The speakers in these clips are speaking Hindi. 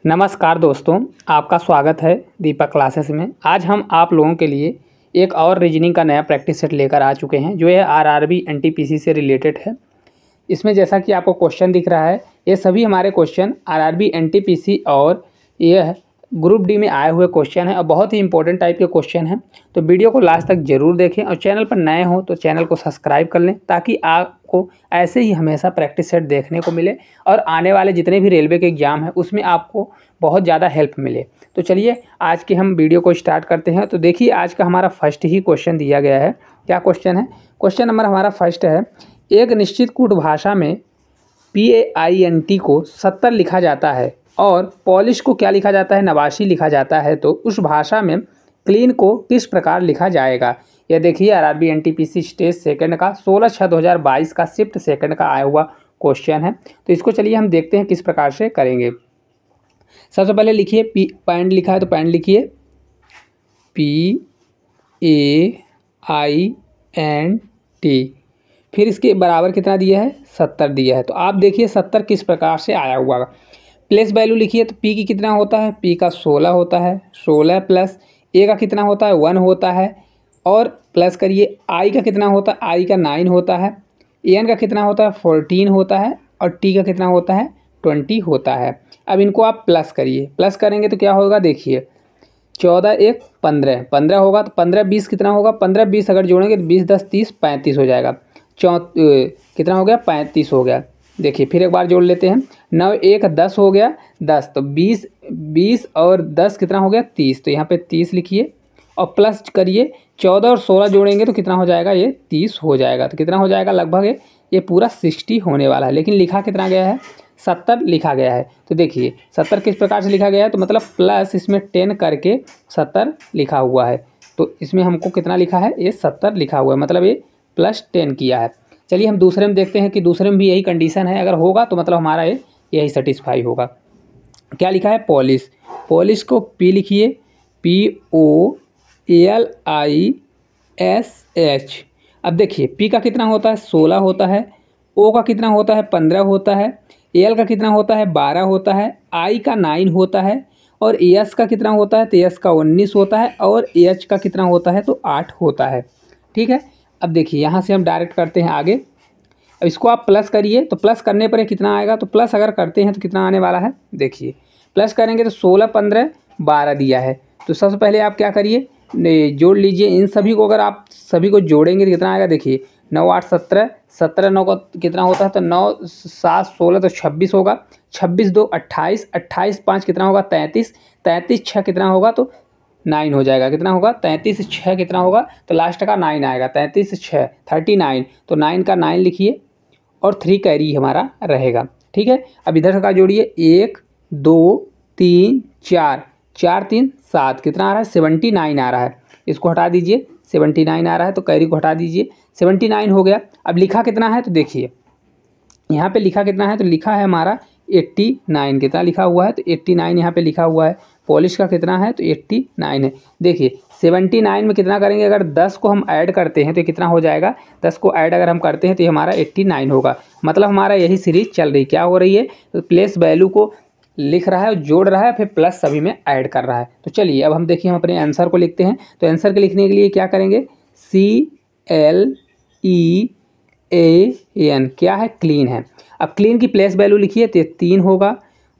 नमस्कार दोस्तों, आपका स्वागत है दीपक क्लासेस में। आज हम आप लोगों के लिए एक और रीजनिंग का नया प्रैक्टिस सेट लेकर आ चुके हैं जो है आरआरबी एनटीपीसी से रिलेटेड है। इसमें जैसा कि आपको क्वेश्चन दिख रहा है, ये सभी हमारे क्वेश्चन आरआरबी एनटीपीसी और यह ग्रुप डी में आए हुए क्वेश्चन हैं और बहुत ही इंपॉर्टेंट टाइप के क्वेश्चन हैं। तो वीडियो को लास्ट तक जरूर देखें और चैनल पर नए हो तो चैनल को सब्सक्राइब कर लें ताकि आपको ऐसे ही हमेशा प्रैक्टिस सेट देखने को मिले और आने वाले जितने भी रेलवे के एग्ज़ाम हैं उसमें आपको बहुत ज़्यादा हेल्प मिले। तो चलिए आज के हम वीडियो को स्टार्ट करते हैं। तो देखिए आज का हमारा फर्स्ट ही क्वेश्चन दिया गया है। क्या क्वेश्चन है? क्वेश्चन नंबर हमारा फर्स्ट है, एक निश्चित कूट भाषा में PAINT को 70 लिखा जाता है और पॉलिश को क्या लिखा जाता है? 89 लिखा जाता है। तो उस भाषा में क्लीन को किस प्रकार लिखा जाएगा? यह देखिए आरआरबी एनटीपीसी स्टेज सेकंड का 16/6/2022 का शिफ्ट सेकंड का आया हुआ क्वेश्चन है। तो इसको चलिए हम देखते हैं किस प्रकार से करेंगे। सबसे पहले लिखिए पैंट लिखा है तो पैंट लिखिए PAINT। फिर इसके बराबर कितना दिया है? 70 दिया है। तो आप देखिए 70 किस प्रकार से आया हुआ। प्लेस वैल्यू लिखिए तो P की कितना होता है? P का 16 होता है। 16 प्लस A का कितना होता है? 1 होता है। और प्लस करिए I का कितना होता है? I का 9 होता है। N का कितना होता है? 14 होता है। और T का कितना होता है? 20 होता है। अब इनको आप प्लस करिए, प्लस करेंगे तो क्या होगा? देखिए 14 1 15 15 होगा तो 15 20 कितना होगा? 15 20 अगर जोड़ेंगे तो 20 10 30 35 हो जाएगा। कितना हो गया? 35 हो गया। देखिए फिर एक बार जोड़ लेते हैं। 9 1 10 हो गया 10, तो 20 और 10 कितना हो गया? 30। तो यहाँ पे 30 लिखिए और प्लस करिए 14 और 16 जोड़ेंगे तो कितना हो जाएगा? ये 30 हो जाएगा। तो कितना हो जाएगा? लगभग ये पूरा 60 होने वाला है। लेकिन लिखा कितना गया है? 70 लिखा गया है। तो देखिए 70 किस प्रकार से लिखा गया है? तो मतलब प्लस इसमें 10 करके 70 लिखा हुआ है। तो इसमें हमको कितना लिखा है? ये 70 लिखा हुआ है, मतलब ये प्लस 10 किया है। चलिए हम दूसरे में देखते हैं कि दूसरे में भी यही कंडीशन है। अगर होगा तो मतलब हमारा ये यही सेटिस्फाई होगा। क्या लिखा है? पॉलिश। पॉलिश को P लिखिए POLISH। अब देखिए P का कितना होता है? 16 होता है। O का कितना होता है? 15 होता है। L का कितना होता है? 12 होता है। I का 9 होता है। और S का कितना होता है? तो S का 19 होता है। और H का कितना होता है? तो 8 होता है। ठीक है। अब देखिए यहाँ से हम डायरेक्ट करते हैं आगे। अब इसको आप प्लस करिए तो प्लस करने पर कितना आएगा? तो प्लस अगर करते हैं तो कितना आने वाला है? देखिए प्लस करेंगे तो 16 15 12 दिया है। तो सबसे पहले आप क्या करिए? जोड़ लीजिए इन सभी को। अगर आप सभी को जोड़ेंगे तो कितना आएगा? देखिए 9 8 17, 17 9 का कितना होता है? तो 9 7 16 तो 26 होगा। 26 2 28, 28 5 कितना होगा? 33, 33 6 कितना होगा? तो 9 हो जाएगा। कितना होगा? 33 6 कितना होगा? तो लास्ट का 9 आएगा। 33 6 39। तो 9 का 9 लिखिए और 3 कैरी हमारा रहेगा। ठीक है। अब इधर का जोड़िए 1 2 3 4, 4 3 7 कितना आ रहा है? 79 आ रहा है। इसको हटा दीजिए, 79 आ रहा है तो कैरी को हटा दीजिए। 79 हो गया। अब लिखा कितना है? तो देखिए यहाँ पे लिखा कितना है? तो लिखा है हमारा 89। कितना लिखा हुआ है? तो 89 यहाँ पे लिखा हुआ है। पॉलिश का कितना है? तो 89 है। देखिए 79 में कितना करेंगे? अगर 10 को हम ऐड करते हैं तो कितना हो जाएगा? 10 को ऐड अगर हम करते हैं तो हमारा 89 होगा। मतलब हमारा यही सीरीज चल रही। क्या हो रही है? तो प्लेस वैल्यू को लिख रहा है, जोड़ रहा है, फिर प्लस सभी में ऐड कर रहा है। तो चलिए अब हम देखिए हम अपने आंसर को लिखते हैं। तो आंसर के लिखने के लिए क्या करेंगे? CLEAN क्या है? क्लीन है। अब क्लीन की प्लेस वैल्यू लिखिए तो 3 होगा।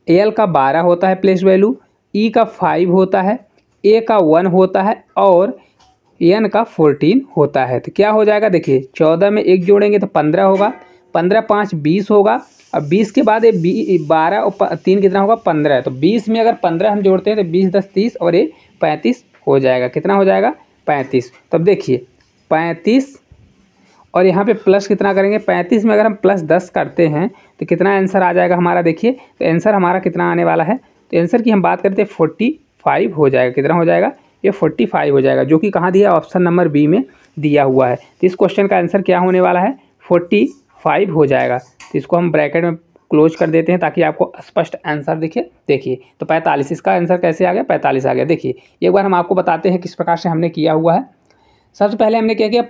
L का 12 होता है प्लेस वैल्यू, E का 5 होता है, A का 1 होता है और N का 14 होता है। तो क्या हो जाएगा? देखिए 14 में 1 जोड़ेंगे तो 15 होगा। 15 5 20 होगा। अब 20 के बाद ये 12 और 3 कितना होगा? 15। तो 20 में अगर 15 हम जोड़ते हैं तो 20 10 30 और ये 35 हो जाएगा। कितना हो जाएगा? 35। तब देखिए 35 और यहाँ पे प्लस कितना करेंगे? 35 में अगर हम प्लस 10 करते हैं तो कितना आंसर आ जाएगा हमारा? देखिए तो आंसर हमारा कितना आने वाला है? तो आंसर की हम बात करते हैं 45 हो जाएगा। कितना हो जाएगा? ये 45 हो जाएगा, जो कि कहाँ दिया? ऑप्शन नंबर बी में दिया हुआ है। तो इस क्वेश्चन का आंसर क्या होने वाला है? 45 हो जाएगा। तो इसको हम ब्रैकेट में क्लोज कर देते हैं ताकि आपको स्पष्ट आंसर दिखे। देखिए तो 45, इसका आंसर कैसे आ गया? 45 आ गया। देखिए एक बार हम आपको बताते हैं किस प्रकार से हमने किया हुआ है। सबसे पहले हमने क्या किया?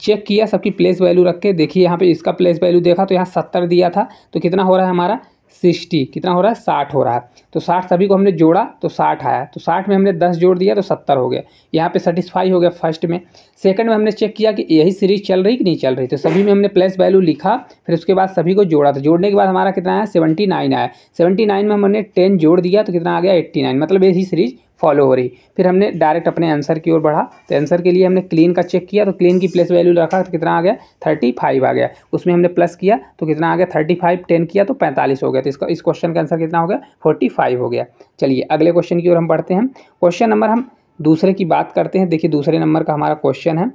चेक किया सबकी प्लेस वैल्यू रख के। देखिए यहाँ पे इसका प्लेस वैल्यू देखा तो यहाँ 70 दिया था, तो कितना हो रहा है हमारा? 60 कितना हो रहा है 60 हो रहा है। तो 60 सभी को हमने जोड़ा तो 60 आया, तो 60 में हमने 10 जोड़ दिया तो 70 हो गया। यहाँ पे सेटिस्फाई हो गया फर्स्ट में। सेकंड में हमने चेक किया कि यही सीरीज चल रही कि नहीं चल रही, तो सभी में हमने प्लस वैल्यू लिखा, फिर उसके बाद सभी को जोड़ा, तो जोड़ने के बाद हमारा कितना आया 79 आया। 79 में हमने 10 जोड़ दिया तो कितना आ गया 89, मतलब यही सीरीज फॉलो हो रही। फिर हमने डायरेक्ट अपने आंसर की ओर बढ़ा, तो आंसर के लिए हमने क्लीन का चेक किया, तो क्लीन की प्लस वैल्यू रखा तो कितना आ गया 35 आ गया। उसमें हमने प्लस किया तो कितना आ गया 35, 10 किया तो 45 हो गया। तो इसका इस क्वेश्चन का आंसर कितना हो गया 45 हो गया। चलिए अगले क्वेश्चन की ओर हम बढ़ते हैं। क्वेश्चन नंबर हम दूसरे की बात करते हैं। देखिए दूसरे नंबर का हमारा क्वेश्चन है,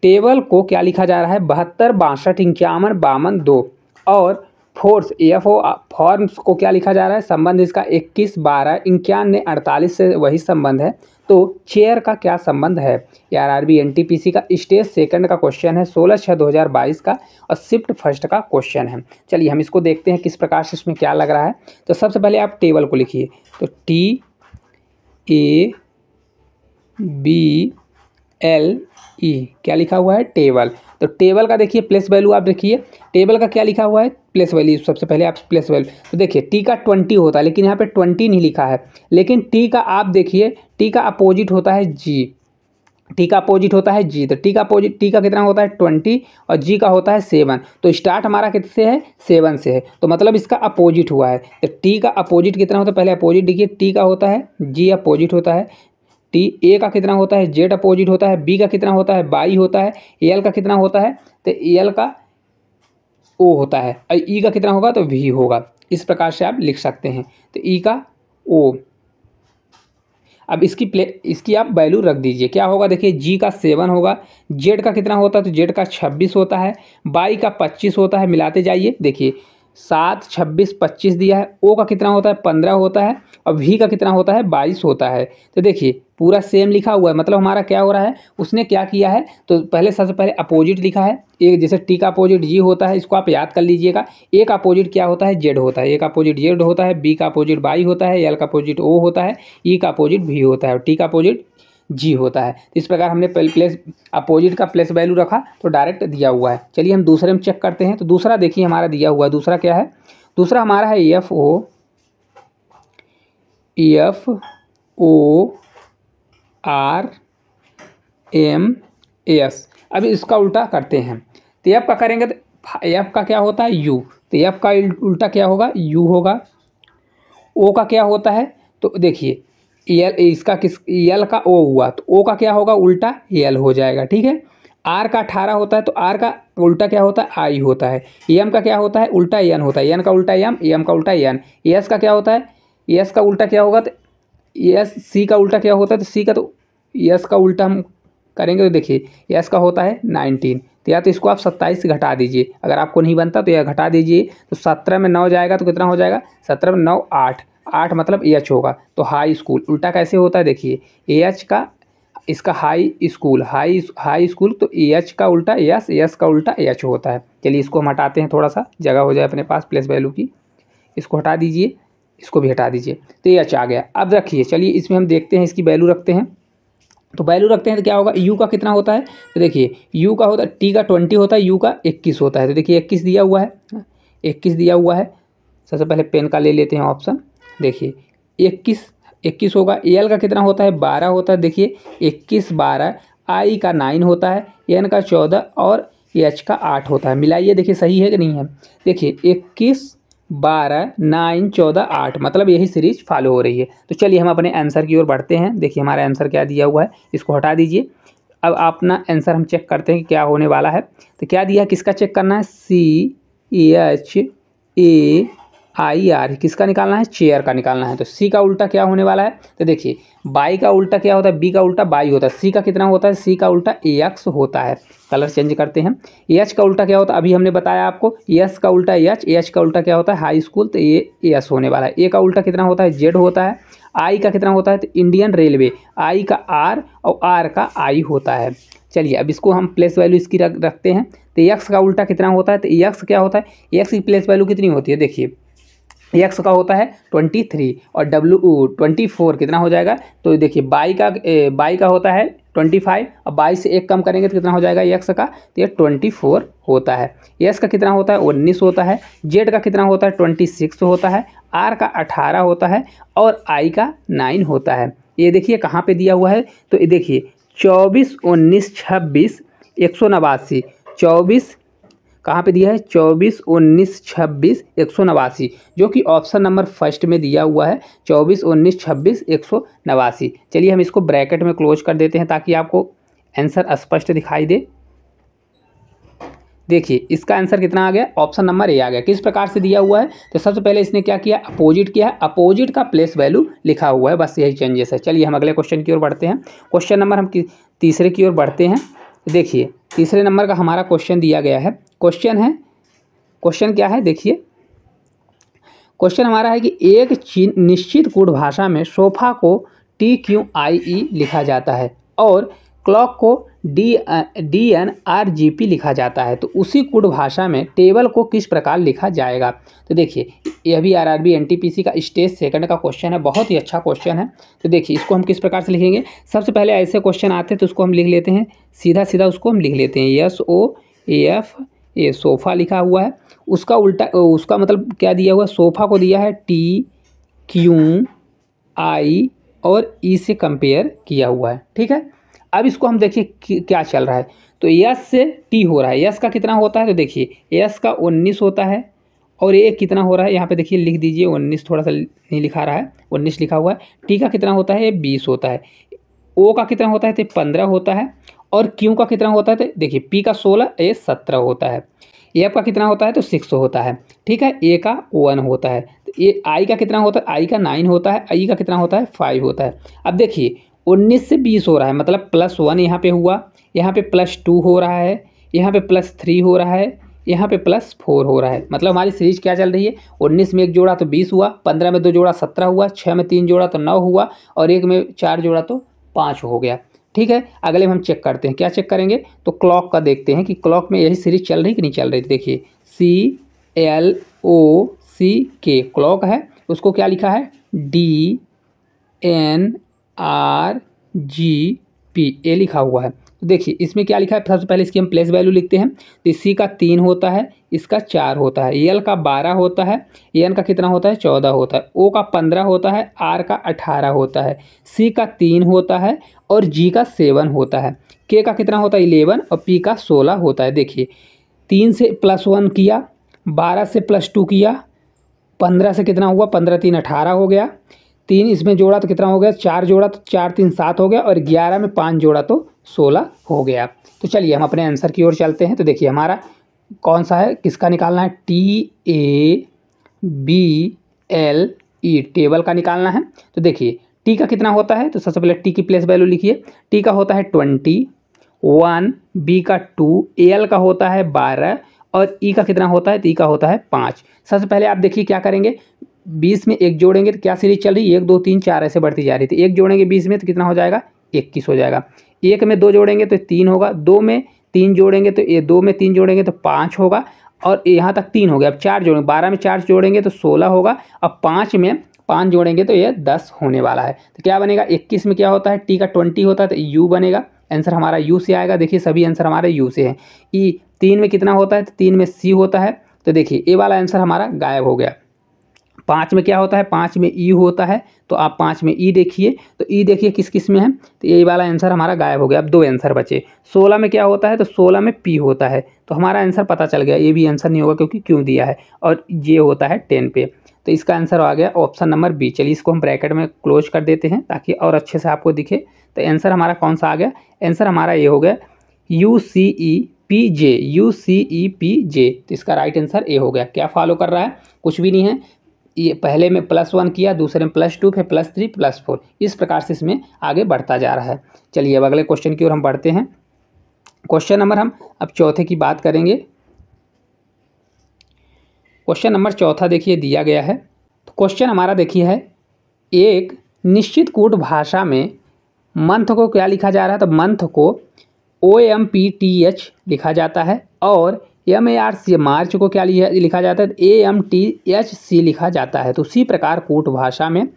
टेबल को क्या लिखा जा रहा है 72, 62, 51, 52, 2 और फोर्स एफओ फॉर्म्स को क्या लिखा जा रहा है, संबंध इसका 21, 12, 51, 48 से वही संबंध है। तो चेयर का क्या संबंध है। आरआरबी एनटीपीसी का स्टेज सेकंड का क्वेश्चन है 16/6/2022 का और शिफ्ट फर्स्ट का क्वेश्चन है। चलिए हम इसको देखते हैं किस प्रकार से इसमें क्या लग रहा है। तो सबसे पहले आप टेबल को लिखिए, तो TABLE क्या लिखा हुआ है टेबल। तो टेबल का देखिए प्लेस वैल्यू आप देखिए, टेबल का क्या लिखा हुआ है प्लेस वैल्यू। सबसे पहले आप प्लेस वैल्यू तो देखिए टी का 20 होता है, लेकिन यहाँ पे 20 नहीं लिखा है, लेकिन टी का आप देखिए टी का अपोजिट होता है जी, टी का अपोजिट होता है जी। तो टी का अपोजिट, टी का कितना होता है 20 और जी का होता है 7। तो स्टार्ट हमारा किससे है 7 से है, तो मतलब इसका अपोजिट हुआ है। तो टी का अपोजिट कितना होता है, पहले अपोजिट देखिए, टी का होता है जी अपोजिट होता है, टी ए का कितना होता है जेड अपोजिट होता है, बी का कितना होता है बाई होता है, एल का कितना होता है तो एल का ओ होता है, और ई का कितना होगा तो वी होगा। इस प्रकार से आप लिख सकते हैं। तो ई का ओ, अब इसकी आप वैल्यू रख दीजिए, क्या होगा देखिए जी का 7 होगा, जेड का कितना होता है तो जेड का 26 होता है, बाई का 25 होता है, मिलाते जाइए देखिए 7, 26, 25 दिया है। ओ का कितना होता है 15 होता है और वी का कितना होता है 22 होता है। तो देखिए पूरा सेम लिखा हुआ है, मतलब हमारा क्या हो रहा है, उसने क्या किया है तो पहले सबसे पहले अपोजिट लिखा है। एक जैसे टी का अपोजिट जी होता है, इसको आप याद कर लीजिएगा। ए का अपोजिट क्या होता है जेड होता है, ए का अपोजिट जेड होता है, बी का अपोजिट बाई होता है, एल का अपोजिट ओ होता है, ई का अपोजिट वी होता है और टी का अपोजिट जी होता है। तो इस प्रकार हमने प्लेस अपोजिट का प्लेस वैल्यू रखा तो डायरेक्ट दिया हुआ है। चलिए हम दूसरे में चेक करते हैं। तो दूसरा देखिए हमारा दिया हुआ है, दूसरा क्या है, दूसरा हमारा है FORMS। अब इसका उल्टा करते हैं, तो एफ का करेंगे तो एफ का क्या होता है यू, तो एफ का उल्टा क्या होगा यू होगा। ओ का क्या होता है तो देखिए एल, इसका किस एल का ओ हुआ तो ओ का क्या होगा उल्टा एल हो जाएगा, ठीक है। आर का 18 होता है तो आर का उल्टा क्या होता है आई होता है। एम का क्या होता है उल्टा एन होता है, एन का उल्टा एम का उल्टा एन। एस का क्या होता है एस का उल्टा क्या होगा तो एस। सी का उल्टा क्या होता है तो सी का, तो एस का उल्टा हम करेंगे तो देखिए एस का होता है 19। तो या तो इसको आप 27 से घटा दीजिए, अगर आपको नहीं बनता तो यह घटा दीजिए। तो 17 में 9 जाएगा तो कितना हो जाएगा 17 में 9 8, 8 मतलब एच होगा। तो हाई स्कूल उल्टा कैसे होता है देखिए एच का, इसका हाई स्कूल हाई स्कूल, तो एच का उल्टा एस, एस का उल्टा एच होता है। चलिए इसको हम हटाते हैं, थोड़ा सा जगह हो जाए अपने पास प्लेस वैल्यू की, इसको हटा दीजिए, इसको भी हटा दीजिए। तो एच आ गया। अब रखिए चलिए इसमें हम देखते हैं, इसकी वैल्यू रखते हैं। तो वैल्यू रखते हैं तो क्या होगा यू का कितना होता है तो देखिए यू का होता है टी का 20 होता है, यू का 21 होता है। तो देखिए 21 दिया हुआ है, 21 दिया हुआ है। सबसे पहले पेन का ले लेते हैं ऑप्शन, देखिए 21 होगा। एल का कितना होता है 12 होता है, देखिए 21, 12, आई का 9 होता है, एन का 14 और एच का 8 होता है। मिलाइए देखिए सही है कि नहीं है। देखिए 21, 12, 9, 14, 8 मतलब यही सीरीज फॉलो हो रही है। तो चलिए हम अपने आंसर की ओर बढ़ते हैं। देखिए हमारा आंसर क्या दिया हुआ है, इसको हटा दीजिए। अब अपना आंसर हम चेक करते हैं कि क्या होने वाला है। तो क्या दिया, किसका चेक करना है CHAIR, किसका निकालना है चेयर का निकालना है। तो सी का उल्टा क्या होने वाला है तो देखिए बाई का उल्टा क्या होता है बी का उल्टा बाई होता है, सी का कितना होता है सी का उल्टा एक्स होता है। कलर चेंज करते हैं। एच का उल्टा क्या होता है अभी हमने बताया आपको, एस का उल्टा एच का उल्टा क्या होता है हाई स्कूल, तो ये एस होने वाला है। ए का उल्टा कितना होता है जेड होता है, आई का कितना होता है तो इंडियन रेलवे, आई का आर और आर का आई होता है। चलिए अब इसको हम प्लेस वैल्यू इसकी रखते हैं। तो एक्स का उल्टा कितना होता है तो एक्स क्या होता है, एक्स की प्लेस वैल्यू कितनी होती है देखिए एक्स का होता है 23 और W 24 कितना हो जाएगा तो देखिए बाई का होता है 25। अब 22 से 1 कम करेंगे तो कितना हो जाएगा x का, तो ये 24 होता है। s का कितना होता है 19 होता है। z का कितना होता है 26 होता है। r का 18 होता है और i का 9 होता है। ये देखिए कहाँ पे दिया हुआ है, तो ये देखिए 24, 19, 26, 189। 24 कहाँ पे दिया है 24, 19, 26, 189, जो कि ऑप्शन नंबर फर्स्ट में दिया हुआ है 24, 19, 26, 189। चलिए हम इसको ब्रैकेट में क्लोज कर देते हैं ताकि आपको आंसर स्पष्ट दिखाई दे। देखिए इसका आंसर कितना आ गया, ऑप्शन नंबर ए आ गया। किस प्रकार से दिया हुआ है, तो सबसे पहले इसने क्या किया, अपोजिट किया है, अपोजिट का प्लेस वैल्यू लिखा हुआ है, बस यही चेंजेस है। चलिए हम अगले क्वेश्चन की ओर बढ़ते हैं। क्वेश्चन नंबर हम तीसरे की ओर बढ़ते हैं। देखिए तीसरे नंबर का हमारा क्वेश्चन दिया गया है। क्वेश्चन क्या है, देखिए क्वेश्चन हमारा है कि एक निश्चित कूट भाषा में सोफा को TQIE लिखा जाता है और क्लॉक को DNRGP लिखा जाता है, तो उसी कूट भाषा में टेबल को किस प्रकार लिखा जाएगा। तो देखिए यह भी RRB NTPC का स्टेज सेकंड का क्वेश्चन है, बहुत ही अच्छा क्वेश्चन है। तो देखिए इसको हम किस प्रकार से लिखेंगे, सबसे पहले ऐसे क्वेश्चन आते हैं तो उसको हम लिख लेते हैं, सीधा सीधा उसको हम लिख लेते हैं SOFA, ये सोफ़ा लिखा हुआ है, उसका उल्टा उसका मतलब क्या दिया हुआ है, सोफ़ा को दिया है TQI और E से कंपेयर किया हुआ है, ठीक है। अब इसको हम देखिए क्या चल रहा है, तो S से T हो रहा है, S का कितना होता है, तो देखिए S का 19 होता है और ये कितना हो रहा है, यहाँ पे देखिए लिख दीजिए 19, थोड़ा सा नहीं लिखा रहा है, 19 लिखा हुआ है। T का कितना होता है, ये 20 होता है। O का कितना होता है, तो 15 होता है। और Q का कितना होता है, तो देखिए P का 16, A 17 होता है। F का कितना होता है, तो 6 होता है, ठीक है। A का 1 होता है। तो ये I का कितना होता है, I का 9 होता है। I का कितना होता है, 5 होता है। अब देखिए 19 से 20 हो रहा है, मतलब +1 यहाँ पे हुआ, यहाँ पे +2 हो रहा है, यहाँ पे +3 हो रहा है, यहाँ पे +4 हो रहा है। मतलब हमारी सीरीज क्या चल रही है, 19 में 1 जोड़ा तो 20 हुआ, 15 में 2 जोड़ा 17 हुआ, 6 में 3 जोड़ा तो 9 हुआ और 1 में 4 जोड़ा तो 5 हो गया, ठीक है। अगले में हम चेक करते हैं, क्या चेक करेंगे, तो क्लॉक का देखते हैं कि क्लॉक में यही सीरीज चल रही कि नहीं चल रही। देखिए CLOCK क्लॉक है, उसको क्या लिखा है DNRGP ए लिखा हुआ है। तो देखिए इसमें क्या लिखा है, सबसे पहले इसकी हम प्लेस वैल्यू लिखते हैं। तो C का 3 होता है, इसका 4 होता है, L का 12 होता है, N का कितना होता है 14 होता है, O का 15 होता है, R का 18 होता है, C का 3 होता है और G का 7 होता है, K का कितना होता है 11 और P का 16 होता है। देखिए 3 से +1 किया, 12 से +2 किया, 15 से कितना हुआ, 15 3 18 हो गया, 3 इसमें जोड़ा तो कितना हो गया, 4 जोड़ा तो 4 3 7 हो गया और 11 में 5 जोड़ा तो 16 हो गया। तो चलिए हम अपने आंसर की ओर चलते हैं। तो देखिए हमारा कौन सा है, किसका निकालना है, TABLE टेबल का निकालना है। तो देखिए T का कितना होता है, तो सबसे पहले T की प्लेस वैल्यू लिखिए। T का होता है 21, B का 2, AL का होता है 12 और E का कितना होता है, तो E का होता है 5। सबसे पहले आप देखिए क्या करेंगे, 20 में 1 जोड़ेंगे तो क्या सीरीज चल रही है, 1 2 3 4 ऐसे बढ़ती जा रही थी। 1 जोड़ेंगे 20 में तो कितना हो जाएगा 21 हो जाएगा। 1 में 2 जोड़ेंगे तो 3 होगा, 2 में 3 जोड़ेंगे तो 2 में 3 जोड़ेंगे तो 5 होगा और यहाँ तक 3 हो गया। अब 4 जोड़ेंगे, 12 में 4 जोड़ेंगे तो 16 होगा। अब 5 में 5 जोड़ेंगे तो ये 10 होने वाला है। तो क्या बनेगा, 21 में क्या होता है, T का 20 होता है तो U बनेगा, आंसर हमारा U से आएगा। देखिए सभी आंसर हमारे U से हैं। E 3 में कितना होता है, तो 3 में C होता है, तो देखिए ए वाला आंसर हमारा गायब हो गया। 5 में क्या होता है, 5 में E होता है, तो आप 5 में E देखिए, तो E देखिए किस किस में है, तो ये वाला आंसर हमारा गायब हो गया। अब 2 आंसर बचे। 16 में क्या होता है, तो 16 में P होता है, तो हमारा आंसर पता चल गया, ये भी आंसर नहीं होगा क्योंकि क्यों दिया है, और ये होता है 10 पे, तो इसका आंसर आ गया ऑप्शन नंबर B। चलिए इसको हम ब्रैकेट में क्लोज कर देते हैं ताकि और अच्छे से आपको दिखे। तो आंसर हमारा कौन सा आ गया, आंसर हमारा ये हो गया UCEPJ। तो इसका राइट आंसर ए हो गया। क्या फॉलो कर रहा है, कुछ भी नहीं है, ये पहले में +1 किया, दूसरे में +2, फिर +3, +4, इस प्रकार से इसमें आगे बढ़ता जा रहा है। चलिए अब अगले क्वेश्चन की ओर हम बढ़ते हैं। क्वेश्चन नंबर हम अब चौथे की बात करेंगे। क्वेश्चन नंबर चौथा देखिए दिया गया है। तो क्वेश्चन हमारा देखिए है, एक निश्चित कूट भाषा में मंथ को क्या लिखा जा रहा है, तो मंथ को OMPTH लिखा जाता है और MARC मार्च को क्या लिखा जाता है, AMTHC लिखा जाता है। तो उसी प्रकार कूट भाषा में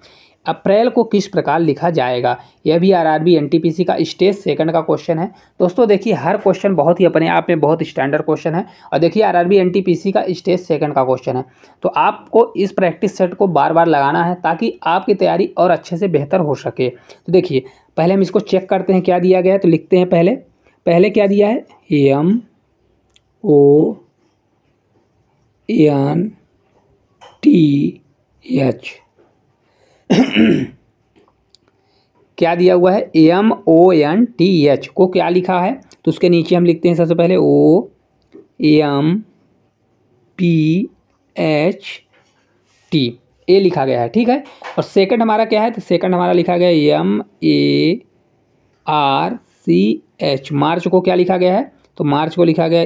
अप्रैल को किस प्रकार लिखा जाएगा। यह भी आरआरबी एनटीपीसी का स्टेज सेकंड का क्वेश्चन है। दोस्तों देखिए हर क्वेश्चन बहुत ही अपने आप में बहुत स्टैंडर्ड क्वेश्चन है और देखिए आरआरबी एनटीपीसी का स्टेज सेकंड का क्वेश्चन है। तो आपको इस प्रैक्टिस सेट को बार बार लगाना है ताकि आपकी तैयारी और अच्छे से बेहतर हो सके। तो देखिए पहले हम इसको चेक करते हैं क्या दिया गया है। तो लिखते हैं पहले क्या दिया है, MONTH क्या दिया हुआ है, MONTH को क्या लिखा है, तो उसके नीचे हम लिखते हैं सबसे पहले OMPHT ए लिखा गया है, ठीक है। और सेकंड हमारा क्या है, तो सेकंड हमारा लिखा गया है MARCH, मार्च को क्या लिखा गया है, तो मार्च को लिखा गया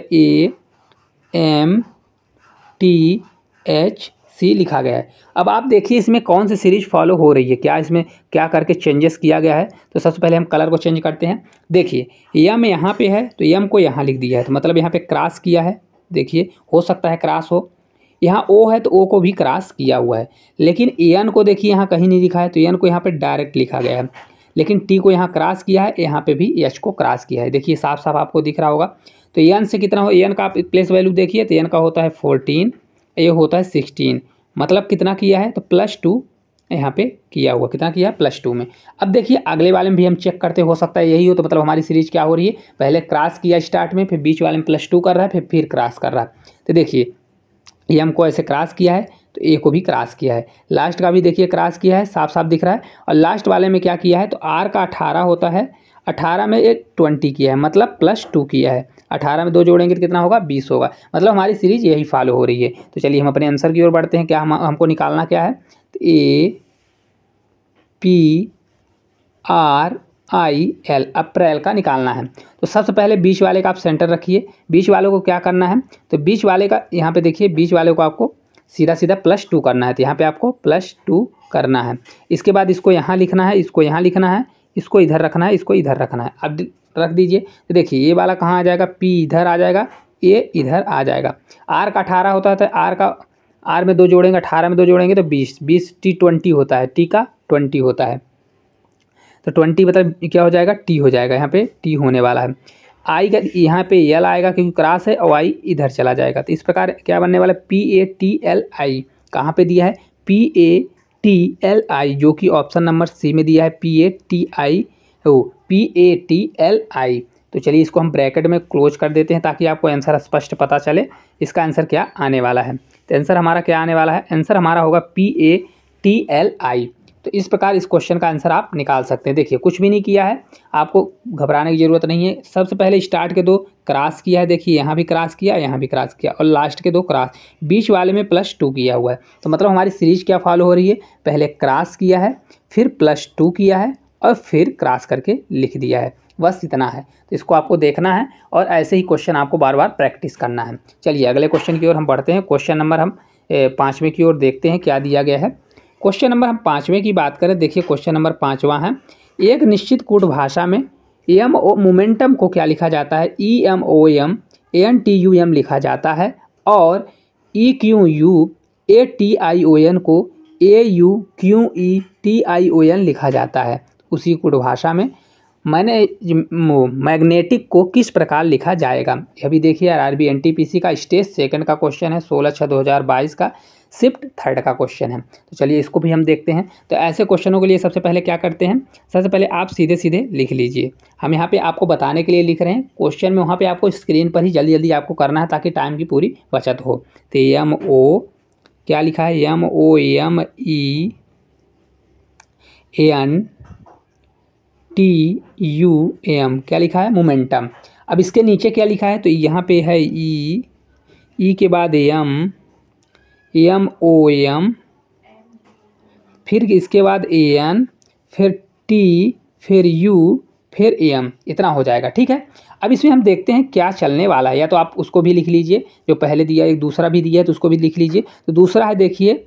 AMTHC लिखा गया है। अब आप देखिए इसमें कौन सी सीरीज फॉलो हो रही है, क्या इसमें क्या करके चेंजेस किया गया है। तो सबसे पहले हम कलर को चेंज करते हैं। देखिए यम यहाँ पे है तो यम को यहाँ लिख दिया है, तो मतलब यहाँ पे क्रॉस किया है। देखिए हो सकता है क्रॉस हो, यहाँ ओ है तो ओ को भी क्रॉस किया हुआ है, लेकिन एन को देखिए यहाँ कहीं नहीं लिखा है, तो एन को यहाँ पे डायरेक्ट लिखा गया है। लेकिन टी को यहाँ क्रॉस किया है, यहाँ पे भी एच को क्रॉस किया है। देखिए साफ साफ आपको दिख रहा होगा। तो एन से कितना हो, एन का आप प्लेस वैल्यू देखिए, तो एन का होता है 14, ये होता है 16, मतलब कितना किया है, तो +2 यहाँ पे किया हुआ, कितना किया है, +2 में। अब देखिए अगले वाले में भी हम चेक करते, हो सकता है यही हो, तो मतलब हमारी सीरीज क्या हो रही है, पहले क्रॉस किया स्टार्ट में, फिर बीच वाले में +2 कर रहा है, फिर क्रॉस कर रहा है। तो देखिए एम को ऐसे क्रॉस किया है, तो ए को भी क्रॉस किया है, लास्ट का भी देखिए क्रॉस किया है, साफ साफ दिख रहा है। और लास्ट वाले में क्या किया है, तो आर का 18 होता है, 18 में एक 20 किया है, मतलब +2 किया है। 18 में 2 जोड़ेंगे तो कितना होगा, 20 होगा। मतलब हमारी सीरीज यही फॉलो हो रही है। तो चलिए हम अपने आंसर की ओर बढ़ते हैं। क्या हमको निकालना क्या है, तो APRIL अप्रैल का निकालना है। तो सबसे पहले बीच वाले का आप सेंटर रखिए। बीच वालों को क्या करना है, तो बीच वाले का यहाँ पे देखिए, बीच वाले को आपको सीधा सीधा +2 करना है, तो यहाँ पे आपको +2 करना है। इसके बाद इसको यहाँ लिखना है, इसको यहाँ लिखना है, इसको इधर रखना है, इसको इधर रखना है। अब रख दीजिए। तो देखिए ये वाला कहाँ आ जाएगा, P इधर आ जाएगा, ये इधर आ जाएगा। R का 18 होता है, तो R में 2 जोड़ेंगे, 18 में 2 जोड़ेंगे तो 20, T 20 होता है, T का 20 होता है। तो 20 मतलब क्या हो जाएगा, T हो जाएगा, यहाँ पे T होने वाला है। I का यहाँ पे L आएगा क्योंकि क्रॉस है, और I इधर चला जाएगा। तो इस प्रकार क्या बनने वाला है, PATLI कहाँ पे दिया है, PATLI, जो कि ऑप्शन नंबर सी में दिया है, PATLI। तो चलिए इसको हम ब्रैकेट में क्लोज कर देते हैं ताकि आपको आंसर स्पष्ट पता चले इसका आंसर क्या आने वाला है। तो आंसर हमारा क्या आने वाला है, आंसर हमारा होगा PATLI। तो इस प्रकार इस क्वेश्चन का आंसर आप निकाल सकते हैं। देखिए कुछ भी नहीं किया है, आपको घबराने की ज़रूरत नहीं है। सबसे पहले स्टार्ट के 2 क्रॉस किया है, देखिए यहाँ भी क्रॉस किया, यहाँ भी क्रॉस किया, और लास्ट के 2 क्रॉस, बीच वाले में +2 किया हुआ है। तो मतलब हमारी सीरीज क्या फॉलो हो रही है, पहले क्रॉस किया है, फिर +2 किया है, और फिर क्रॉस करके लिख दिया है, बस इतना है। तो इसको आपको देखना है और ऐसे ही क्वेश्चन आपको बार बार प्रैक्टिस करना है। चलिए अगले क्वेश्चन की ओर हम बढ़ते हैं। क्वेश्चन नंबर हम 5वें की ओर देखते हैं क्या दिया गया है। क्वेश्चन नंबर हम 5वें की बात करें, देखिए क्वेश्चन नंबर 5वां है, एक निश्चित कूट भाषा में मोमेंटम को क्या लिखा जाता है, EMOM ANTUM लिखा जाता है, और EQUATION को AUQETION लिखा जाता है। उसी कूट भाषा में मैग्नेटिक को किस प्रकार लिखा जाएगा। यह भी देखिए आरआरबी एनटीपीसी का स्टेज सेकंड का क्वेश्चन है, 16/6/2022 का शिफ्ट थर्ड का क्वेश्चन है। तो चलिए इसको भी हम देखते हैं। तो ऐसे क्वेश्चनों के लिए सबसे पहले क्या करते हैं, सबसे पहले आप सीधे सीधे लिख लीजिए। हम यहाँ पे आपको बताने के लिए लिख रहे हैं, क्वेश्चन में वहाँ पे आपको स्क्रीन पर ही जल्दी जल्दी आपको करना है ताकि टाइम की पूरी बचत हो। तो MO क्या लिखा है, MOMENTUM क्या लिखा है, मोमेंटम। अब इसके नीचे क्या लिखा है, तो यहाँ पे है E के बाद MOM, फिर इसके बाद AN, फिर T, फिर U, फिर AM, इतना हो जाएगा, ठीक है। अब इसमें हम देखते हैं क्या चलने वाला है, या तो आप उसको भी लिख लीजिए जो पहले दिया, एक दूसरा भी दिया है तो उसको भी लिख लीजिए। तो दूसरा है देखिए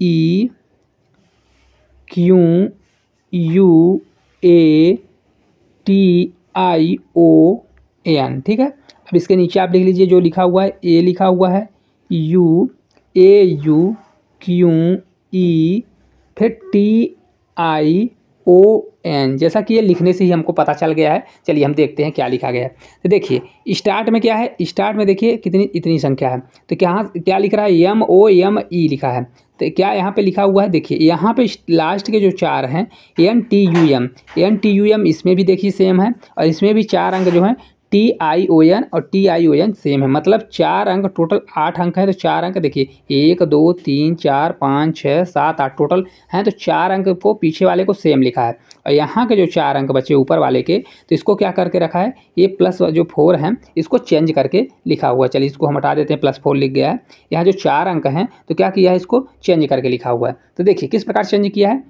EQUATION, ठीक है। अब इसके नीचे आप लिख लीजिए जो लिखा हुआ है, A लिखा हुआ है, UAUQE, फिर TION, जैसा कि ये लिखने से ही हमको पता चल गया है। चलिए हम देखते हैं क्या लिखा गया है। तो देखिए स्टार्ट में क्या है, स्टार्ट में देखिए कितनी इतनी संख्या है, तो क्या लिख रहा है, MOME लिखा है। तो क्या यहाँ पे लिखा हुआ है, देखिए यहाँ पे लास्ट के जो 4 हैं NTUM इसमें भी देखिए सेम है, और इसमें भी 4 अंक जो हैं TION और TION सेम है, मतलब 4 अंक, टोटल 8 अंक है। तो 4 अंक देखिए 1 2 3 4 5 6 7 8 टोटल हैं, तो 4 अंक को पीछे वाले को सेम लिखा है। और यहाँ के जो 4 अंक बचे ऊपर वाले के, तो इसको क्या करके रखा है, ये प्लस जो 4 हैं इसको चेंज करके लिखा हुआ है। चलिए इसको हम हटा देते हैं, +4 लिख गया है। यहाँ जो 4 अंक हैं तो क्या किया है, इसको चेंज करके लिखा हुआ है। तो देखिए किस प्रकार चेंज किया है,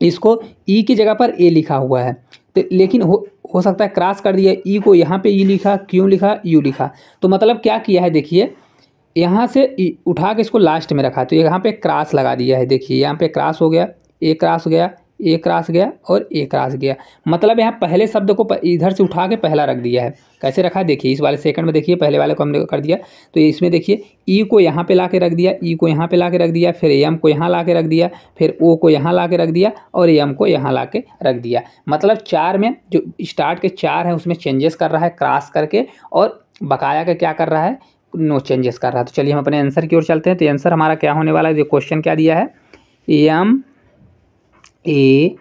इसको ई की जगह पर ए लिखा हुआ है, तो लेकिन हो सकता है क्रॉस कर दिया, ई को यहाँ पे ई लिखा, क्यों लिखा, यू लिखा। तो मतलब क्या किया है, देखिए यहाँ से उठा के इसको लास्ट में रखा, तो यहाँ पे क्रॉस लगा दिया है। देखिए यहाँ पे क्रॉस हो गया, ए क्रॉस गया, ए क्रॉस गया और ए क्रॉस गया, मतलब यहाँ पहले शब्द को इधर से उठा के पहला रख दिया है। कैसे रखा है, देखिए इस वाले सेकंड में देखिए, पहले वाले को हमने कर दिया, तो इसमें देखिए ई को यहाँ पे ला के रख दिया, ई को यहाँ पे ला के रख दिया, फिर एम को यहाँ ला के रख दिया, फिर ओ को यहाँ ला के रख दिया और एम को यहाँ ला के रख दिया। मतलब 4 में जो स्टार्ट के 4 है उसमें चेंजेस कर रहा है क्रॉस करके, और बकाया का क्या कर रहा है, नो चेंजेस कर रहा है। तो चलिए हम अपने आंसर की ओर चलते हैं। तो आंसर हमारा क्या होने वाला है, जो क्वेश्चन क्या दिया है, MAGNETIC,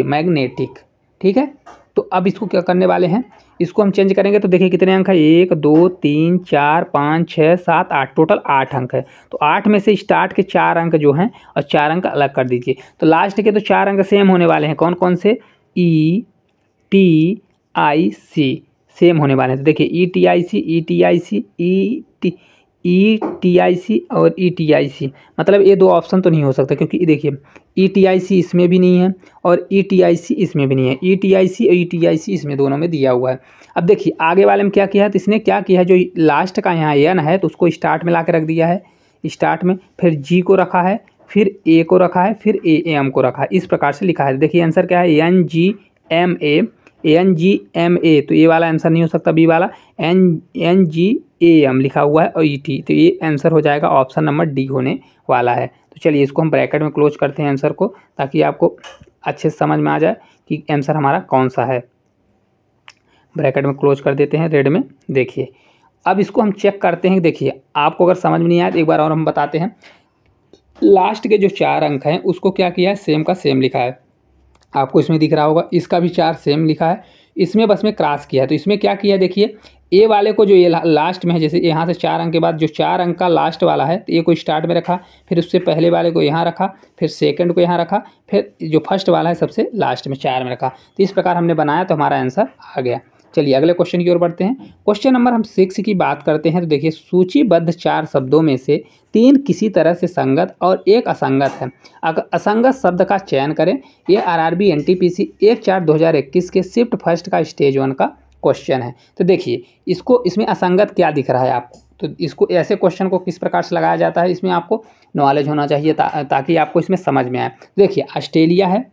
मैग्नेटिक, ठीक है। तो अब इसको क्या करने वाले हैं, इसको हम चेंज करेंगे। तो देखिए कितने अंक है, 1 2 3 4 5 6 7 8, टोटल 8 अंक है। तो 8 में से स्टार्ट के 4 अंक जो हैं और 4 अंक अलग कर दीजिए, तो लास्ट के तो 4 अंक सेम होने वाले हैं। कौन कौन से, ETIC सेम होने वाले हैं। तो देखिए ETIC और ETIC, मतलब ये 2 ऑप्शन तो नहीं हो सकता, क्योंकि देखिए ETIC इसमें भी नहीं है और ETIC इसमें भी नहीं है, ETIC और ETIC इसमें दोनों में दिया हुआ है। अब देखिए आगे वाले में क्या किया है, तो इसने क्या किया है, जो लास्ट का यहाँ एन है तो उसको स्टार्ट में ला के रख दिया है, स्टार्ट में, फिर जी को रखा है, फिर ए को रखा है, फिर AM को रखा है, इस प्रकार से लिखा है। देखिए आंसर क्या है, NGMA, तो ये वाला आंसर नहीं हो सकता, बी वाला NGAM लिखा हुआ है और ET, तो ये आंसर हो जाएगा ऑप्शन नंबर डी होने वाला है। तो चलिए इसको हम ब्रैकेट में क्लोज करते हैं आंसर को, ताकि आपको अच्छे से समझ में आ जाए कि आंसर हमारा कौन सा है। ब्रैकेट में क्लोज कर देते हैं रेड में। देखिए अब इसको हम चेक करते हैं। देखिए आपको अगर समझ में नहीं आया तो एक बार और हम बताते हैं। लास्ट के जो 4 अंक हैं उसको क्या किया है, सेम का सेम लिखा है, आपको इसमें दिख रहा होगा। इसका भी 4 सेम लिखा है, इसमें बस में क्रॉस किया है। तो इसमें क्या किया, देखिए ए वाले को जो ये लास्ट में है, जैसे यहाँ से 4 अंक के बाद जो 4 अंक का लास्ट वाला है, तो ए को स्टार्ट में रखा, फिर उससे पहले वाले को यहाँ रखा, फिर सेकंड को यहाँ रखा, फिर जो फर्स्ट वाला है सबसे लास्ट में 4 में रखा। तो इस प्रकार हमने बनाया, तो हमारा आंसर आ गया। चलिए अगले क्वेश्चन की ओर बढ़ते हैं। क्वेश्चन नंबर हम 6 की बात करते हैं। तो देखिए सूचीबद्ध 4 शब्दों में से 3 किसी तरह से संगत और 1 असंगत है। अगर असंगत शब्द का चयन करें। ये RRB NTPC 1/4/2021 के शिफ्ट फर्स्ट का स्टेज 1 का क्वेश्चन है। तो देखिए इसमें असंगत क्या दिख रहा है आपको, तो इसको ऐसे क्वेश्चन को किस प्रकार से लगाया जाता है, इसमें आपको नॉलेज होना चाहिए ताकि आपको इसमें समझ में आए। देखिए ऑस्ट्रेलिया है,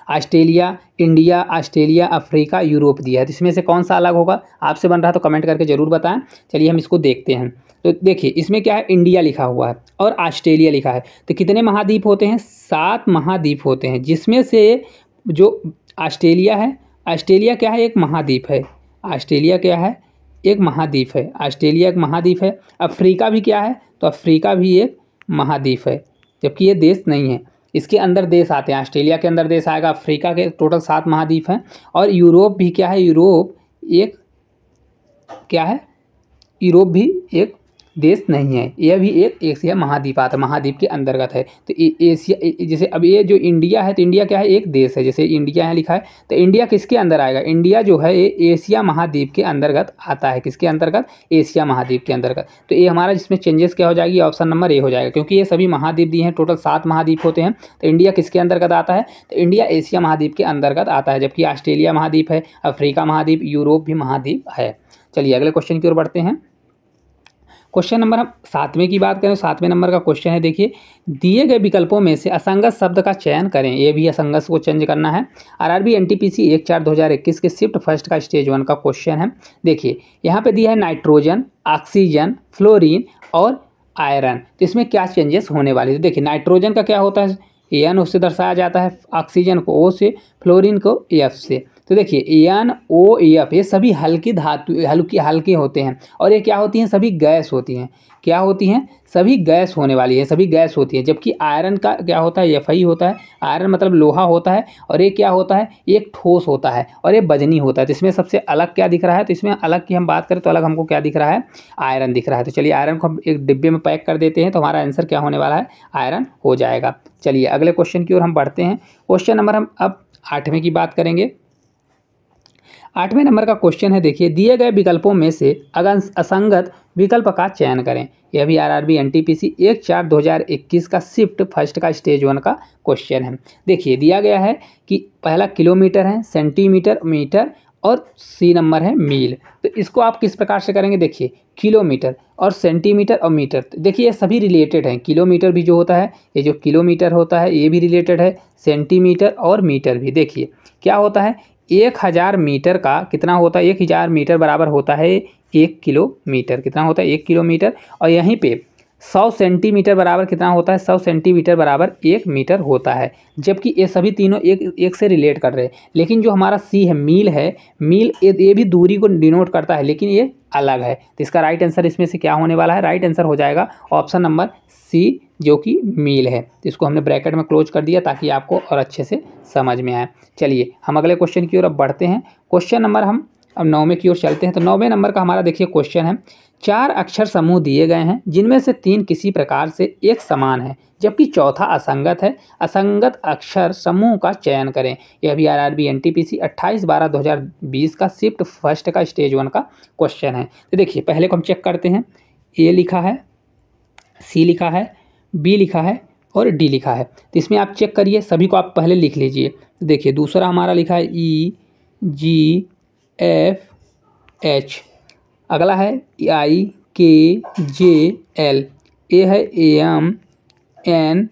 Australia, India, Australia, Africa, Europe दिया है। तो इसमें से कौन सा अलग होगा, आपसे बन रहा है तो कमेंट करके ज़रूर बताएं। चलिए हम इसको देखते हैं। तो देखिए इसमें क्या है, इंडिया लिखा हुआ है और ऑस्ट्रेलिया लिखा है। तो कितने महाद्वीप होते हैं, 7 महाद्वीप होते हैं, जिसमें से जो ऑस्ट्रेलिया है, ऑस्ट्रेलिया क्या है, एक महाद्वीप है। ऑस्ट्रेलिया क्या है, एक महाद्वीप है। ऑस्ट्रेलिया एक महाद्वीप है। अफ्रीका भी क्या है, तो अफ्रीका भी एक महाद्वीप है, जबकि ये देश नहीं है। इसके अंदर देश आते हैं, ऑस्ट्रेलिया के अंदर देश आएगा, अफ्रीका के टोटल 7 महाद्वीप हैं। और यूरोप भी क्या है, यूरोप एक क्या है, यूरोप भी एक देश नहीं है, यह भी एक एशिया महाद्वीप आता है, महाद्वीप के अंतर्गत है। तो एशिया, जैसे अब ये जो इंडिया है, तो इंडिया क्या है, एक देश है, जैसे इंडिया यहाँ लिखा है, तो इंडिया किसके अंदर आएगा, इंडिया जो है ये एशिया महाद्वीप के अंतर्गत आता है। किसके अंतर्गत, एशिया महाद्वीप के अंतर्गत। तो ये हमारा जिसमें चेंजेस क्या हो जाएगी, ऑप्शन नंबर ए हो जाएगा, क्योंकि ये सभी महाद्वीप दिए हैं, टोटल 7 महाद्वीप होते हैं। तो इंडिया किसके अंतर्गत आता है, तो इंडिया एशिया महाद्वीप के अंतर्गत आता है, जबकि ऑस्ट्रेलिया महाद्वीप है, अफ्रीका महाद्वीप, यूरोप भी महाद्वीप है। चलिए अगले क्वेश्चन की ओर बढ़ते हैं। क्वेश्चन नंबर हम 7वें की बात करें, 7वें नंबर का क्वेश्चन है, देखिए दिए गए विकल्पों में से असंगत शब्द का चयन करें। ये भी असंगत को चेंज करना है। आरआरबी एनटीपीसी 1/4/2021 के शिफ्ट फर्स्ट का स्टेज 1 का क्वेश्चन है। देखिए यहाँ पे दिया है नाइट्रोजन, ऑक्सीजन, फ्लोरीन और आयरन, तो इसमें क्या चेंजेस होने वाली है। तो देखिए नाइट्रोजन का क्या होता है, एन उससे दर्शाया जाता है, ऑक्सीजन को ओ से, फ्लोरीन को एफ से। तो देखिए एन ओ एफ ये सभी हल्की धातु हल्के होते हैं और ये क्या होती हैं, सभी गैस होती हैं। क्या होती हैं, सभी गैस होने वाली है, सभी गैस होती है। जबकि आयरन का क्या होता है, एफ आई होता है। आयरन मतलब लोहा होता है और ये क्या होता है, एक ठोस होता है और ये वजनी होता है। तो इसमें सबसे अलग क्या दिख रहा है, तो इसमें अलग की हम बात करें तो अलग हमको क्या दिख रहा है, आयरन दिख रहा है। तो चलिए आयरन को हम एक डिब्बे में पैक कर देते हैं, तो हमारा आंसर क्या होने वाला है, आयरन हो जाएगा। चलिए अगले क्वेश्चन की ओर हम बढ़ते हैं। क्वेश्चन नंबर हम अब 8वें की बात करेंगे। 8वें नंबर का क्वेश्चन है, देखिए दिए गए विकल्पों में से असंगत विकल्प का चयन करें। यह भी आरआरबी एनटीपीसी 1/4/2021 का शिफ्ट फर्स्ट का स्टेज 1 का क्वेश्चन है। देखिए दिया गया है कि पहला किलोमीटर है, सेंटीमीटर, मीटर और सी नंबर है मील। तो इसको आप किस प्रकार से करेंगे, देखिए किलोमीटर और सेंटीमीटर और मीटर, तो देखिए ये सभी रिलेटेड हैं। किलोमीटर भी जो होता है, ये जो किलोमीटर होता है ये भी रिलेटेड है, सेंटीमीटर और मीटर भी। देखिए क्या होता है, 1000 मीटर का कितना होता है, 1000 मीटर बराबर होता है 1 किलोमीटर। कितना होता है, 1 किलोमीटर। और यहीं पे 100 सेंटीमीटर बराबर कितना होता है, 100 सेंटीमीटर बराबर 1 मीटर होता है। जबकि ये सभी तीनों एक से रिलेट कर रहे हैं। लेकिन जो हमारा सी है, मील है, मील ये भी दूरी को डिनोट करता है, लेकिन ये अलग है। तो इसका राइट आंसर इसमें से क्या होने वाला है, राइट आंसर हो जाएगा ऑप्शन नंबर सी, जो कि मील है। तो इसको हमने ब्रैकेट में क्लोज कर दिया ताकि आपको और अच्छे से समझ में आए। चलिए हम अगले क्वेश्चन की ओर अब बढ़ते हैं। क्वेश्चन नंबर हम अब 9वें की ओर चलते हैं। तो 9वें नंबर का हमारा देखिए क्वेश्चन है, 4 अक्षर समूह दिए गए हैं जिनमें से 3 किसी प्रकार से एक समान है जबकि चौथा असंगत है। असंगत अक्षर समूह का चयन करें। यह भी आरआरबी एनटीपीसी 28/12/2020 का शिफ्ट फर्स्ट का स्टेज 1 का क्वेश्चन है। तो देखिए पहले को हम चेक करते हैं, ए लिखा है, सी लिखा है, बी लिखा है और डी लिखा है। तो इसमें आप चेक करिए, सभी को आप पहले लिख लीजिए। तो देखिए दूसरा हमारा लिखा है ई जी एफ एच, अगला है आई के जे एल, ए है एम एन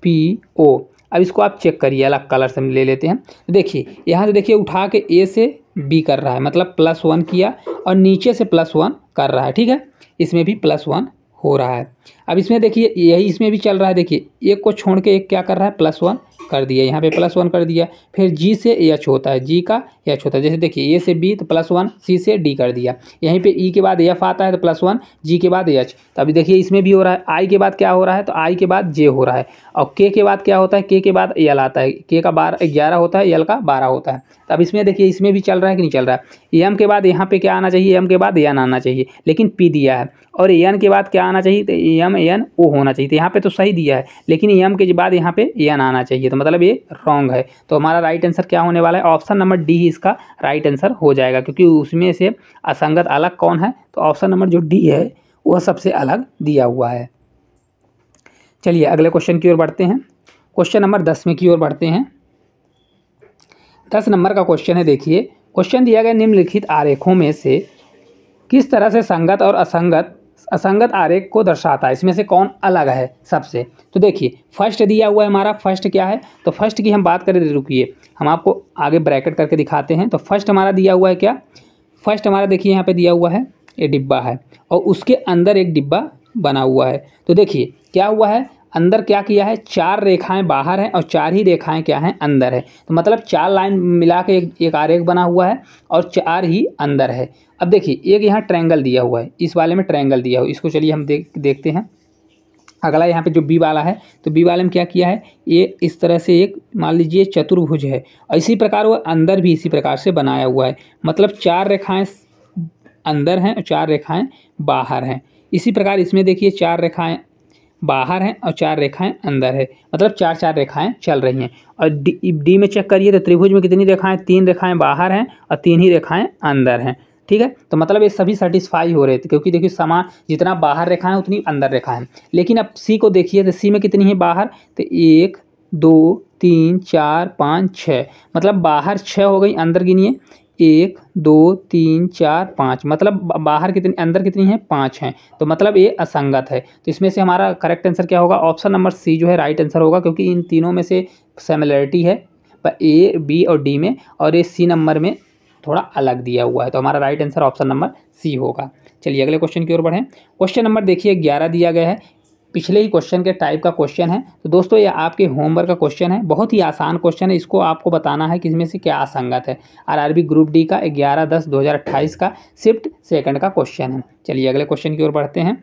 पी ओ। अब इसको आप चेक करिए, अलग कलर से हम ले लेते हैं। देखिए यहाँ से देखिए उठा के ए से बी कर रहा है, मतलब +1 किया और नीचे से +1 कर रहा है, ठीक है। इसमें भी +1 हो रहा है। अब इसमें देखिए यही इसमें भी चल रहा है, देखिए एक को छोड़ के एक क्या कर रहा है, +1 कर दिया, यहाँ पे +1 कर दिया। फिर जी से एच होता है, जी का एच होता है। जैसे देखिए ए से बी तो +1, सी से डी कर दिया। यहीं पे ई के बाद एफ आता है तो +1, जी के बाद एच। तो अभी देखिए इसमें भी हो रहा है। आई के बाद क्या हो रहा है, तो आई के बाद जे हो रहा है। और के के बाद क्या होता है, के के बाद एल आता है। के का 11 होता है, एल का 12 होता है। तो अब इसमें देखिए इसमें भी चल रहा है कि नहीं चल रहा है। एम के बाद यहाँ पे क्या आना चाहिए, एम के बाद एन आना चाहिए, लेकिन पी दिया है। और एन के बाद क्या आना चाहिए, तो एम एन ओ होना चाहिए। तो यहाँ पे तो सही दिया है, लेकिन एम के बाद यहाँ पे एन आना चाहिए, तो मतलब ये रॉन्ग है। तो हमारा राइट आंसर क्या होने वाला है, ऑप्शन नंबर डी ही इसका राइट आंसर हो जाएगा, क्योंकि उसमें से असंगत अलग कौन है, तो ऑप्शन नंबर जो डी है वह सबसे अलग दिया हुआ है। चलिए अगले क्वेश्चन की ओर बढ़ते हैं। क्वेश्चन नंबर 10वें की ओर बढ़ते हैं। 10 नंबर का क्वेश्चन है, देखिए क्वेश्चन दिया गया निम्नलिखित आरेखों में से किस तरह से संगत और असंगत आरेख को दर्शाता है, इसमें से कौन अलग है सबसे। तो देखिए फर्स्ट दिया हुआ है हमारा, फर्स्ट क्या है, तो फर्स्ट की हम बात करें, रुकिए हम आपको आगे ब्रैकेट करके दिखाते हैं। तो फर्स्ट हमारा दिया हुआ है क्या, फर्स्ट हमारा देखिए यहाँ पे दिया हुआ है, ये डिब्बा है और उसके अंदर एक डिब्बा बना हुआ है। तो देखिए क्या हुआ है, अंदर क्या किया है, 4 रेखाएं बाहर हैं और 4 ही रेखाएं क्या हैं, अंदर है। तो मतलब 4 लाइन मिला के एक आरेख बना हुआ है और 4 ही अंदर है। अब देखिए एक यहाँ ट्रायंगल दिया हुआ है, इस वाले में ट्रायंगल दिया हुआ है, इसको चलिए हम देखते हैं। अगला यहाँ पे जो बी वाला है, तो बी वाले में क्या किया है, ये इस तरह से एक मान लीजिए चतुर्भुज है और इसी प्रकार वह अंदर भी इसी प्रकार से बनाया हुआ है। मतलब 4 रेखाएं अंदर हैं और 4 रेखाएं बाहर हैं। इसी प्रकार इसमें देखिए 4 रेखाएं बाहर हैं और 4 रेखाएं अंदर है, मतलब 4 रेखाएं चल रही हैं। और डी में चेक करिए तो त्रिभुज में कितनी रेखाएं, 3 रेखाएं बाहर हैं और 3 ही रेखाएं अंदर हैं, ठीक है। तो मतलब ये सभी सेटिस्फाई हो रहे थे, क्योंकि देखिए समान जितना बाहर रेखाएं उतनी अंदर रेखाएं। लेकिन अब सी को देखिए, तो सी में कितनी है बाहर, तो 1 2 3 4 5 6, मतलब बाहर 6 हो गई, अंदर गिनिए 1 2 3 4 5, मतलब बाहर कितनी, अंदर कितनी है, 5 हैं। तो मतलब ये असंगत है। तो इसमें से हमारा करेक्ट आंसर क्या होगा, ऑप्शन नंबर सी जो है राइट आंसर होगा, क्योंकि इन तीनों में से सिमिलरिटी है ए, बी और डी में, और ये सी नंबर में थोड़ा अलग दिया हुआ है। तो हमारा right answer option number C होगा। चलिए अगले क्वेश्चन की ओर बढ़ें। क्वेश्चन नंबर देखिए 11 दिया गया है, पिछले ही क्वेश्चन के टाइप का क्वेश्चन है। तो दोस्तों ये आपके होमवर्क का क्वेश्चन है, बहुत ही आसान क्वेश्चन है। इसको आपको बताना है कि इसमें से क्या असंगत है। आरआरबी ग्रुप डी का 11/10/2028 का शिफ्ट सेकंड का क्वेश्चन है। चलिए अगले क्वेश्चन की ओर बढ़ते हैं।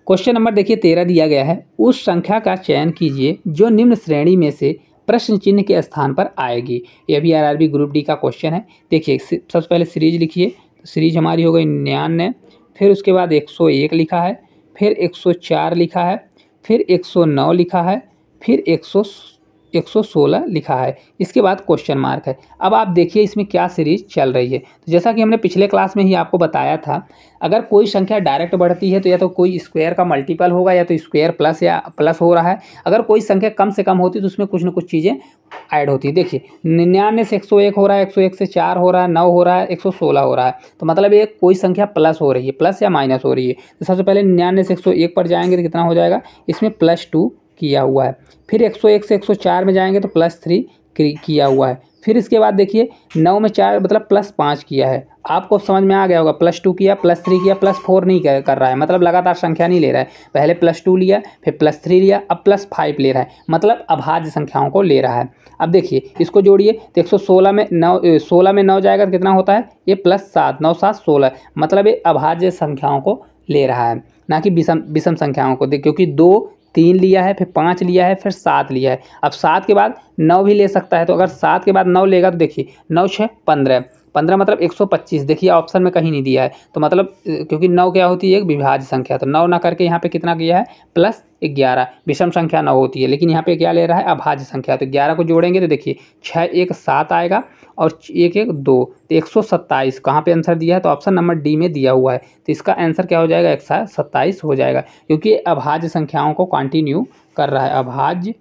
क्वेश्चन नंबर देखिए 13 दिया गया है, उस संख्या का चयन कीजिए जो निम्न श्रेणी में से प्रश्न चिन्ह के स्थान पर आएगी। ये भी आरआरबी ग्रुप डी का क्वेश्चन है। देखिए सबसे पहले सीरीज लिखिए, तो सीरीज हमारी हो गई 99, फिर उसके बाद 101 लिखा है, फिर 104 लिखा है, फिर 109 लिखा है, फिर 116 लिखा है, इसके बाद क्वेश्चन मार्क है। अब आप देखिए इसमें क्या सीरीज चल रही है। तो जैसा कि हमने पिछले क्लास में ही आपको बताया था, अगर कोई संख्या डायरेक्ट बढ़ती है तो या तो कोई स्क्वायर का मल्टीपल होगा, या तो स्क्वायर प्लस या प्लस हो रहा है। अगर कोई संख्या कम से कम होती है तो उसमें कुछ न कुछ चीज़ें ऐड होती है। देखिए 99 से 101 हो रहा है, 101 से 4 हो रहा है, 9 हो रहा है, 116 हो रहा है। तो मतलब ये कोई संख्या प्लस हो रही है, प्लस या माइनस हो रही है। तो सबसे पहले 99 से 101 पर जाएंगे तो कितना हो जाएगा, इसमें +2 किया हुआ है। फिर 101 से 104 में जाएंगे तो +3 किया हुआ है। फिर इसके बाद देखिए 9 में 4 मतलब +5 किया है। आपको समझ में आ गया होगा, +2 किया, +3 किया, +4 नहीं कर रहा है, मतलब लगातार संख्या नहीं ले रहा है। पहले +2 लिया, फिर +3 लिया, अब +5 ले रहा है, मतलब अभाज्य संख्याओं को ले रहा है। अब देखिए इसको जोड़िए तो 116 में 9, 16 में 9 जाएगा तो कितना होता है, ये +7, 9 7 16, मतलब ये अभाज्य संख्याओं को ले रहा है, ना कि विषम संख्याओं को। क्योंकि 2 3 लिया है, फिर 5 लिया है, फिर 7 लिया है। अब 7 के बाद 9 भी ले सकता है, तो अगर 7 के बाद 9 लेगा तो देखिए 9 6 15, 15 मतलब 125। देखिए ऑप्शन में कहीं नहीं दिया है, तो मतलब क्योंकि 9 क्या होती है, एक विभाज्य संख्या, तो 9 ना करके यहाँ पे कितना किया है, +11। विषम संख्या 9 होती है, लेकिन यहाँ पे क्या ले रहा है, अभाज्य संख्या। तो 11 को जोड़ेंगे तो देखिए 6 1 7 आएगा, और 1 1 2, तो 127 कहाँ पे आंसर दिया है, तो ऑप्शन नंबर डी में दिया हुआ है। तो इसका आंसर क्या हो जाएगा, 127 हो जाएगा, क्योंकि अभाज्य संख्याओं को कंटिन्यू कर रहा है, अभाज्य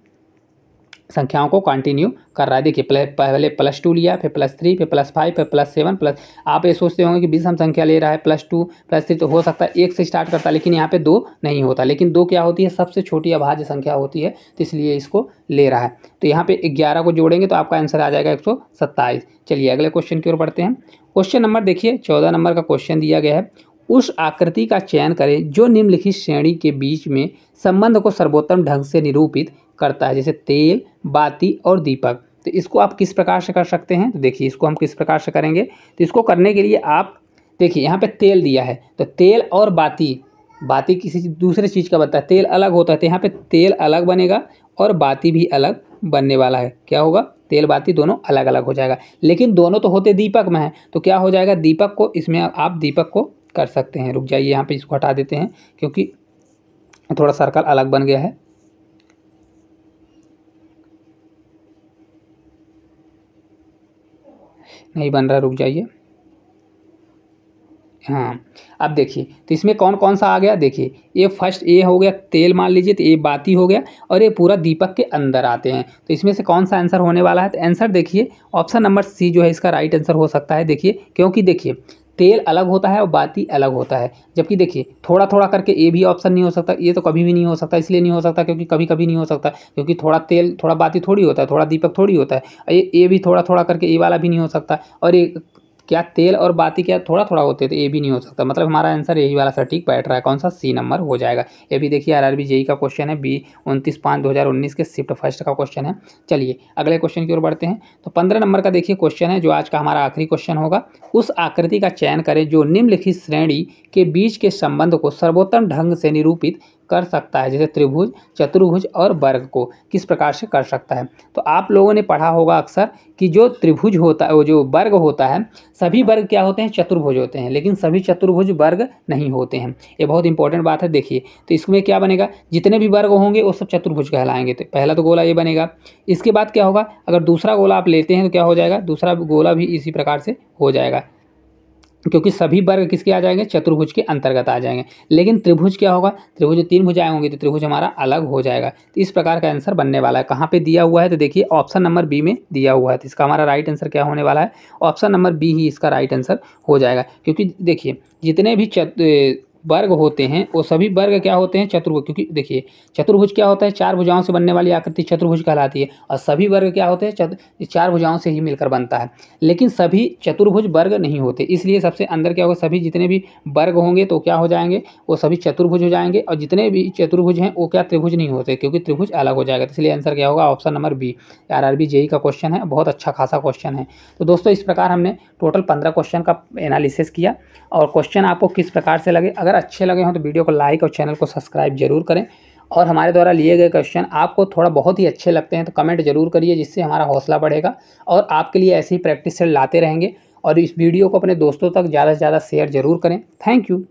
संख्याओं को कंटिन्यू कर रहा है। देखिए पहले +2 लिया, फिर +3, फिर +5, फिर +7 प्लस। आप ये सोचते होंगे कि विषम संख्या ले रहा है, +2 +3, तो हो सकता है 1 से स्टार्ट करता है, लेकिन यहाँ पे 2 नहीं होता। लेकिन 2 क्या होती है, सबसे छोटी अभाज्य संख्या होती है, तो इसलिए इसको ले रहा है। तो यहाँ पे 11 को जोड़ेंगे तो आपका आंसर आ जाएगा 127। चलिए अगले क्वेश्चन की ओर बढ़ते हैं। क्वेश्चन नंबर देखिए 14 नंबर का क्वेश्चन दिया गया है, उस आकृति का चयन करें जो निम्नलिखित श्रेणी के बीच में संबंध को सर्वोत्तम ढंग से निरूपित करता है, जैसे तेल, बाती और दीपक। तो इसको आप किस प्रकार से कर सकते हैं, तो देखिए इसको हम किस प्रकार से करेंगे। तो इसको करने के लिए आप देखिए यहाँ पे तेल दिया है, तो तेल और बाती, बाती किसी दूसरे चीज़ का बनता है, तेल अलग होता है, तो यहाँ पे तेल अलग बनेगा और बाती भी अलग बनने वाला है। क्या होगा, तेल बाती दोनों अलग अलग हो जाएगा, लेकिन दोनों तो होते दीपक में है, तो क्या हो जाएगा, दीपक को इसमें आप दीपक को कर सकते हैं। रुक जाइए, यहाँ पे इसको हटा देते हैं क्योंकि थोड़ा सर्कल अलग बन गया है। नहीं बन रहा, रुक जाइए। हाँ अब देखिए, तो इसमें कौन कौन सा आ गया, देखिए ये फर्स्ट ए हो गया तेल मान लीजिए, तो ये बाती हो गया, और ये पूरा दीपक के अंदर आते हैं। तो इसमें से कौन सा आंसर होने वाला है, तो आंसर देखिए ऑप्शन नंबर सी जो है इसका राइट आंसर हो सकता है। देखिए क्योंकि देखिए तेल अलग होता है और बाती अलग होता है, जबकि देखिए थोड़ा थोड़ा करके ए भी ऑप्शन नहीं हो सकता, ये तो कभी भी नहीं हो सकता। इसलिए नहीं हो सकता क्योंकि कभी कभी नहीं हो सकता, क्योंकि थोड़ा तेल थोड़ा बाती थोड़ी होता है, थोड़ा दीपक थोड़ी होता है। और ये भी थोड़ा थोड़ा करके ए वाला भी नहीं हो सकता, और ये क्या तेल और बाती क्या थोड़ा थोड़ा होते हैं, तो ये भी नहीं हो सकता। मतलब हमारा आंसर यही वाला सटीक बैठ रहा है, कौन सा, सी नंबर हो जाएगा। ये भी देखिए आरआरबी जेई का क्वेश्चन है, 29/5/2019 के शिफ्ट फर्स्ट का क्वेश्चन है। चलिए अगले क्वेश्चन की ओर बढ़ते हैं। तो 15 नंबर का देखिए क्वेश्चन है, जो आज का हमारा आखिरी क्वेश्चन होगा। उस आकृति का चयन करें जो निम्नलिखित श्रेणी के बीच के संबंध को सर्वोत्तम ढंग से निरूपित कर सकता है, जैसे त्रिभुज, चतुर्भुज और वर्ग को किस प्रकार से कर सकता है। तो आप लोगों ने पढ़ा होगा अक्सर कि जो त्रिभुज होता है, वो जो वर्ग होता है, सभी वर्ग क्या होते हैं, चतुर्भुज होते हैं, लेकिन सभी चतुर्भुज वर्ग नहीं होते हैं। ये बहुत इंपॉर्टेंट बात है। देखिए तो इसमें क्या बनेगा, जितने भी वर्ग होंगे वो सब चतुर्भुज कहलाएंगे। तो पहला तो गोला ये बनेगा, इसके बाद क्या होगा, अगर दूसरा गोला आप लेते हैं तो क्या हो जाएगा, दूसरा गोला भी इसी प्रकार से हो जाएगा। क्योंकि सभी वर्ग किसके आ जाएंगे, चतुर्भुज के अंतर्गत आ जाएंगे। लेकिन त्रिभुज क्या होगा, त्रिभुज 3 भुजाएं होंगी तो त्रिभुज हमारा अलग हो जाएगा। तो इस प्रकार का आंसर बनने वाला है। कहाँ पे दिया हुआ है तो देखिए ऑप्शन नंबर बी में दिया हुआ है। तो इसका हमारा राइट आंसर क्या होने वाला है, ऑप्शन नंबर बी ही इसका राइट आंसर हो जाएगा। क्योंकि देखिए जितने भी वर्ग होते हैं वो सभी वर्ग क्या होते हैं, चतुर्भुज। क्योंकि देखिए चतुर्भुज क्या होता है, 4 भुजाओं से बनने वाली आकृति चतुर्भुज कहलाती है। और सभी वर्ग क्या होते हैं, 4 भुजाओं से ही मिलकर बनता है। लेकिन सभी चतुर्भुज वर्ग नहीं होते, इसलिए सबसे अंदर क्या होगा, सभी जितने भी वर्ग होंगे तो क्या हो जाएंगे, वो सभी चतुर्भुज हो जाएंगे। और जितने भी चतुर्भुज हैं वो क्या त्रिभुज नहीं होते, क्योंकि त्रिभुज अलग हो जाएगा। तो इसलिए आंसर क्या होगा, option number B. RRB JE का क्वेश्चन है, बहुत अच्छा खासा क्वेश्चन है। तो दोस्तों इस प्रकार हमने टोटल 15 क्वेश्चन का एनालिसिस किया। और क्वेश्चन आपको किस प्रकार से लगे, अगर अच्छे लगे हों तो वीडियो को लाइक और चैनल को सब्सक्राइब जरूर करें। और हमारे द्वारा लिए गए क्वेश्चन आपको थोड़ा बहुत ही अच्छे लगते हैं तो कमेंट जरूर करिए, जिससे हमारा हौसला बढ़ेगा। और आपके लिए ऐसी ही प्रैक्टिस लाते रहेंगे। और इस वीडियो को अपने दोस्तों तक ज़्यादा से ज़्यादा शेयर जरूर करें। Thank you.